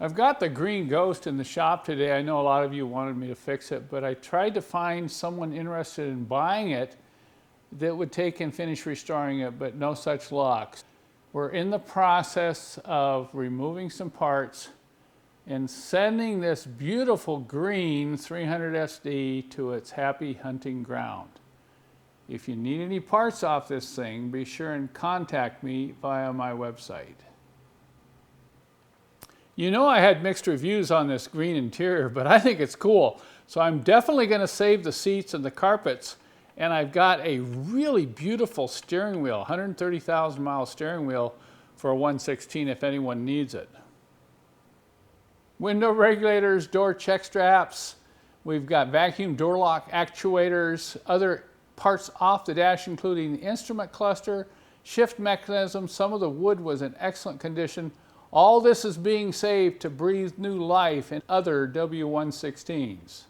I've got the green ghost in the shop today. I know a lot of you wanted me to fix it, but I tried to find someone interested in buying it that would take and finish restoring it, but no such luck. We're in the process of removing some parts and sending this beautiful green 300SD to its happy hunting ground. If you need any parts off this thing, be sure and contact me via my website. You know, I had mixed reviews on this green interior, but I think it's cool. So I'm definitely going to save the seats and the carpets. And I've got a really beautiful steering wheel, 130,000 mile steering wheel for a 116 if anyone needs it. Window regulators, door check straps. We've got vacuum door lock actuators, other parts off the dash including the instrument cluster, shift mechanism. Some of the wood was in excellent condition. All this is being saved to breathe new life in other W116s.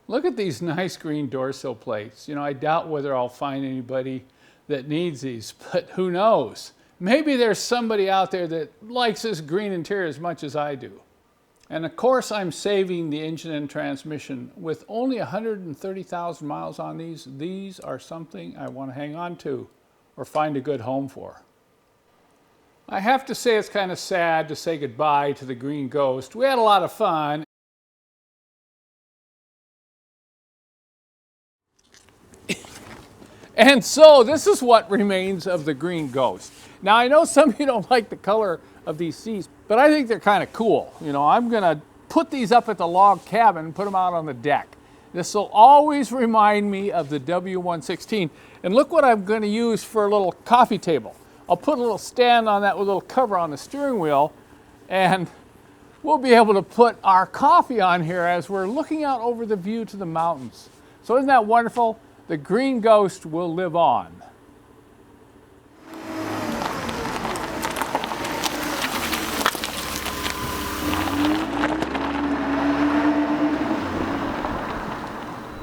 Look at these nice green door sill plates. You know, I doubt whether I'll find anybody that needs these, but who knows? Maybe there's somebody out there that likes this green interior as much as I do. And of course I'm saving the engine and transmission. With only 130,000 miles on these are something I want to hang on to or find a good home for. I have to say it's kind of sad to say goodbye to the green ghost. We had a lot of fun. And so this is what remains of the green ghost. Now I know some of you don't like the color of these seats, but I think they're kind of cool. You know, I'm gonna put these up at the log cabin and put them out on the deck. This will always remind me of the W116. And look what I'm gonna use for a little coffee table. I'll put a little stand on that with a little cover on the steering wheel, and we'll be able to put our coffee on here as we're looking out over the view to the mountains. So isn't that wonderful? The green ghost will live on.